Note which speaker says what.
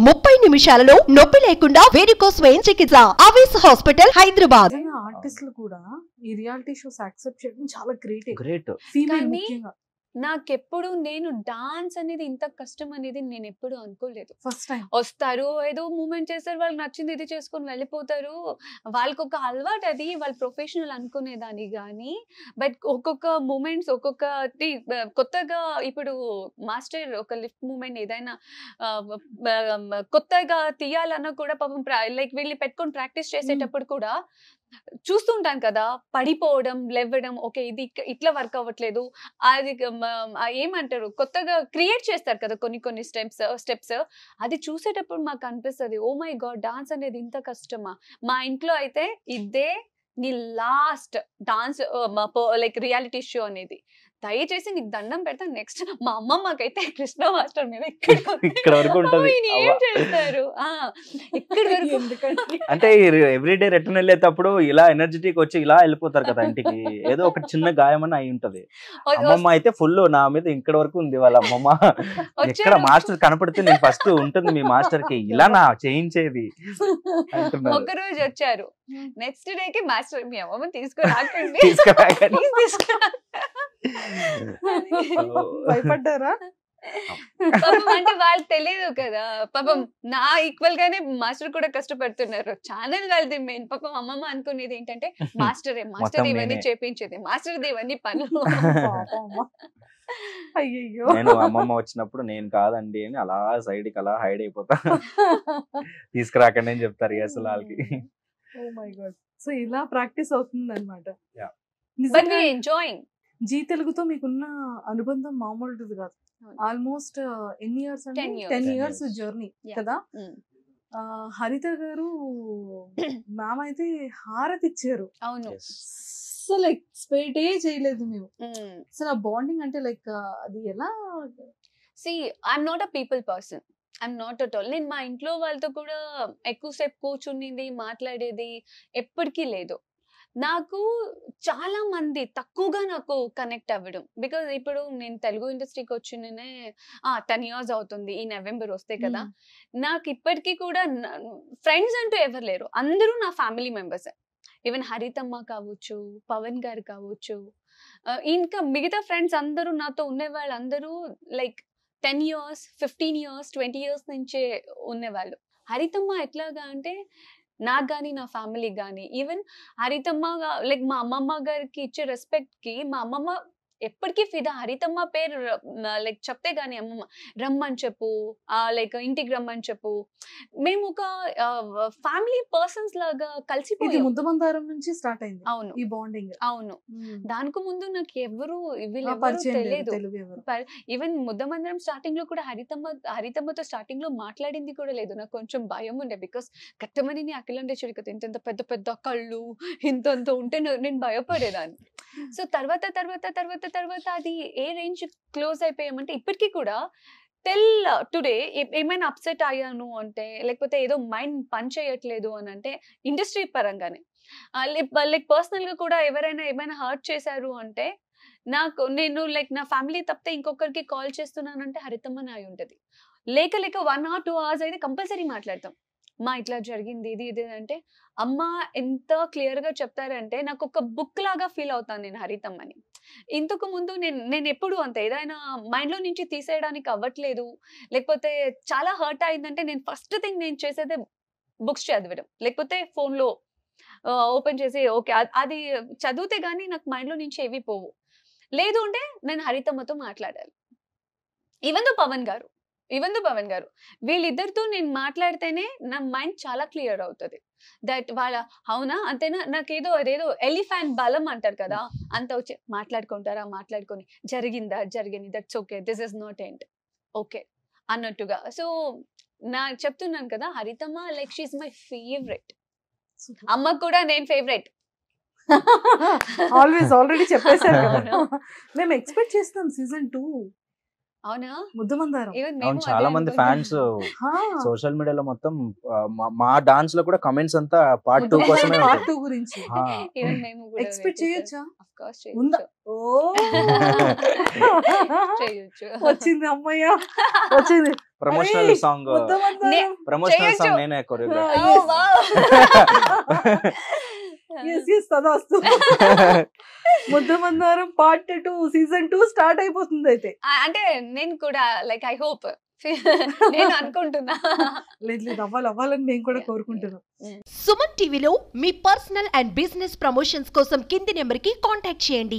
Speaker 1: 30 నిమిషాలలో నొప్పి లేకుండా వేడికోస్ స్వయం చికిత్స. ఆవేశ హాస్పిటల్, హైదరాబాద్.
Speaker 2: ఆర్టిస్టులు కూడా ఈ రియాలిటీ షోస్ యాక్సెప్ట్ చేయడం చాలా గ్రేట్.
Speaker 3: నాకెప్పుడు నేను డాన్స్ అనేది ఇంత కష్టం అనేది నేను ఎప్పుడు అనుకోలేదు.
Speaker 2: ఫస్ట్ టైం
Speaker 3: వస్తారు, ఏదో మూమెంట్ చేస్తారు, వాళ్ళకి నచ్చింది ఇది చేసుకొని వెళ్ళిపోతారు. వాళ్ళకి ఒక అలవాటు, అది వాళ్ళ ప్రొఫెషనల్ అనుకునేదాన్ని. కానీ బట్ ఒక్కొక్క మూమెంట్స్ ఒక్కొక్కటి కొత్తగా, ఇప్పుడు మాస్టర్ ఒక లిఫ్ట్ మూమెంట్ ఏదైనా కొత్తగా తీయాలన్నా కూడా పాపం లైక్ వీళ్ళు పెట్టుకొని ప్రాక్టీస్ చేసేటప్పుడు కూడా చూస్తుంటాను కదా, పడిపోవడం, లేవడం, ఓకే ఇది ఇట్లా వర్క్ అవ్వట్లేదు, అది ఏమంటారు కొత్తగా క్రియేట్ చేస్తారు కదా కొన్ని స్టెప్స్. అది చూసేటప్పుడు మాకు అనిపిస్తుంది, ఓ మై గాడ్, డాన్స్ అనేది ఇంత కష్టమా. మా ఇంట్లో అయితే ఇదే నీ last dance like reality show అనేది. దయచేసి నీకు దండం పెడతా, నెక్స్ట్ మా అమ్మమ్మకైతే కృష్ణ మాస్టర్ మీద
Speaker 4: ఇక్కడ వరకు ఉంటుంది.
Speaker 3: ఏం చేస్తారు ఇక్కడ వరకు.
Speaker 4: అంటే ఎవ్రీడే రిటర్న్ వెళ్ళేటప్పుడు ఇలా ఎనర్జెటిక్ వచ్చి ఇలా వెళ్ళిపోతారు కదా ఇంటికి. ఏదో ఒక చిన్న గాయమని అయి ఉంటది. అమ్మమ్మ అయితే ఫుల్ నా మీద ఇక్కడ వరకు ఉంది. వాళ్ళ అమ్మమ్మ ఎక్కడ మాస్టర్ కనపడితే నేను ఫస్ట్ ఉంటుంది మీ మాస్టర్ కి ఇలా నా చేయించేది అంటున్నారు.
Speaker 3: ఒకరోజు వచ్చారు, నెక్స్ట్ డేకి మాస్టర్ మీ అమ్మమ్మ తీసుకురాకండి
Speaker 2: భయపడ్డారా?
Speaker 3: పాపం అంటే వాళ్ళు తెలియదు కదా, పాపం నా ఈక్వల్ గానే మాస్టర్ కూడా కష్టపడుతున్నారు. ఛానల్ వాళ్ళది మెయిన్. పాపం అమ్మమ్మ అనుకునేది ఏంటంటే మాస్టర్ ఇవన్నీ చేపించేది, మాస్టర్ ఇవన్నీ పనులు.
Speaker 2: అయ్యో,
Speaker 4: నేను అమ్మమ్మ వచ్చినప్పుడు నేను కాదండి అని అలా సైడ్ కి అలా హైడ్ అయిపోతా. తీసుకురాకండి అని చెప్తారు అసలు వాళ్ళకి.
Speaker 2: Oh my god. సో ఇలా ప్రాక్టీస్ అవుతుంది అనమాట.
Speaker 3: But we enjoying.
Speaker 2: జీ తెలుగుతో మీకున్న అనుబంధం మామూలుది కాదు. ఆల్మోస్ట్ ఎన్ని ఇయర్స్ అంటే 10 years జర్నీ కదా. హరిత గారు మ్యామ్ అయితే హారతి ఇచ్చారు.
Speaker 3: అవును,
Speaker 2: అసలు ఎక్స్పెక్టే చేయలేదు మేము. అసలు ఆ బాండింగ్ అంటే లైక్ అది ఎలా?
Speaker 3: See I'm not a people person, I'm not at all. నేను మా ఇంట్లో వాళ్ళతో కూడా ఎక్కువసేపు కూర్చునేది, మాట్లాడేది ఎప్పటికీ లేదు. నాకు చాలా మంది తక్కువగా నాకు కనెక్ట్ అవ్వడం. బికాజ్ ఇప్పుడు నేను తెలుగు ఇండస్ట్రీకి వచ్చిననే 10 years అవుతుంది, ఈ నవంబర్ వస్తే కదా. నాకు ఇప్పటికీ కూడా ఫ్రెండ్స్ అంటూ ఎవరు లేరు, అందరూ నా ఫ్యామిలీ మెంబర్స్. ఈవెన్ హరితమ్మ కావచ్చు, పవన్ గారు కావచ్చు, ఇంకా మిగతా ఫ్రెండ్స్ అందరూ నాతో ఉండే వాళ్ళందరూ లైక్ 10 years, 15 years, 20 years నుంచే ఉండేవాళ్ళు. హరితమ్మ ఎట్లాగా అంటే నాకు కానీ నా ఫ్యామిలీకి కానీ, ఈవెన్ హరితమ్మ లైక్ మా అమ్మమ్మ గారికి ఇచ్చే రెస్పెక్ట్ కి మా అమ్మమ్మ ఎప్పటికీ ఫిదా. హరితమ్మ పేరు లైక్ చెప్తే గానీ అమ్మమ్మ రమ్మని చెప్పు, లైక్ ఇంటికి రమ్మని చెప్పు. మేము ఒక ఫ్యామిలీ పర్సన్స్ లాగా కలిసిపోయి
Speaker 2: ముద్దమందారం నుంచి స్టార్ట్ అయింది.
Speaker 3: అవును,
Speaker 2: ఈ బాండింగ్.
Speaker 3: అవును. దానికి ముందు నాకు ఎవరు వీళ్ళెవరు తెలియదు. ఈవెన్ ముద్దమందరం స్టార్టింగ్ లో కూడా హరితమ్మతో స్టార్టింగ్ లో మాట్లాడింది కూడా లేదు. నాకు కొంచెం భయం ఉండే, బికాస్ కట్టమని అఖిలంటే చూడు కదా, ఇంత పెద్ద పెద్ద కళ్ళు ఇంత ఉంటే నేను భయపడేదాన్ని. సో తర్వాత అది ఏ రేంజ్ క్లోజ్ అయిపోయామంటే ఇప్పటికీ కూడా టెల్ టుడే ఏమైనా అప్సెట్ అయ్యాను అంటే, లేకపోతే ఏదో మైండ్ పని చేయట్లేదు అని అంటే ఇండస్ట్రీ పరంగానే, లైక్ పర్సనల్ గా కూడా ఎవరైనా ఏమైనా హర్ట్ చేశారు అంటే నేను లైక్ నా ఫ్యామిలీ తప్పితే ఇంకొకరికి కాల్ చేస్తున్నానంటే హరితమ్మని అయి ఉంటది. లేక 1 or 2 hours అయితే కంపల్సరీ మాట్లాడతాం. మా ఇట్లా జరిగింది ఇది అంటే అమ్మ ఎంత క్లియర్ గా చెప్తారంటే నాకు ఒక బుక్ లాగా ఫీల్ అవుతాను నేను హరితమ్మని. ఇంతకు ముందు నేను ఎప్పుడు అంత ఏదైనా మైండ్ లో నుంచి తీసేయడానికి అవ్వట్లేదు, లేకపోతే చాలా హర్ట్ అయిందంటే నేను ఫస్ట్ థింగ్ నేను చేసేదే బుక్స్ చదవడం, లేకపోతే ఫోన్ లో ఓపెన్ చేసి ఓకే అది చదివితే గానీ నాకు మైండ్ లో నుంచి ఏవి పోవు. లేదు అంటే నేను హరితమ్మతో మాట్లాడాలి. ఈవెన్ దో పవన్ గారు వీళ్ళిద్దరితో నేను మాట్లాడితేనే నా మైండ్ చాలా క్లియర్ అవుతుంది. దట్ వాళ్ళ అవునా అంతేనా, నాకేదో అదేదో ఎలిఫెంట్ బలం అంటారు కదా, అంత వచ్చి మాట్లాడుకొని జరిగింది that's okay, this is not end okay అన్నట్టుగా. సో చెప్తున్నాను కదా, హరితమ్మ లైక్ షీఈ్ మై ఫేవరెట్. అమ్మ కూడా నేను ఫేవరెట్.
Speaker 2: ఆల్రెడీ చెప్పేశారు కదా. మేము ఎక్స్పెక్ట్ చేస్తాం season 2.
Speaker 3: అవునా
Speaker 2: ముద్దమందారం.
Speaker 4: అవును, చాలా మంది ఫ్యాన్స్ సోషల్ మీడియాలో మొత్తం మా డాన్స్ లో కూడా కమెంట్స్ అంతా పార్ట్ 2 కోసమే
Speaker 2: పార్ట్ 2 గురించి ఎక్స్పెక్ట్ చేయొచ్చా? ఉందా? ఓ వచ్చింది అమ్మయ్య, వచ్చింది
Speaker 4: ప్రమోషనల్ సాంగ్
Speaker 2: ముద్దమందారం.
Speaker 4: ప్రమోషనల్ సాంగ్ నేనే కొరియోగ్రాఫ్.
Speaker 2: తదాస్తు. ముద్దమందారం పార్ట్ 2 సీజన్ 2 స్టార్ట్ అయిపోతుంది అయితే.
Speaker 3: అంటే నేను కూడా లైక్ ఐ హోప్ నేను అనుకుంటున్నా.
Speaker 2: లేదు అవ్వాలని నేను కూడా కోరుకుంటున్నాను.
Speaker 1: సుమన్ టీవీలో మీ పర్సనల్ అండ్ బిజినెస్ ప్రమోషన్స్ కోసం కింది నెంబర్ కి కాంటాక్ట్ చేయండి.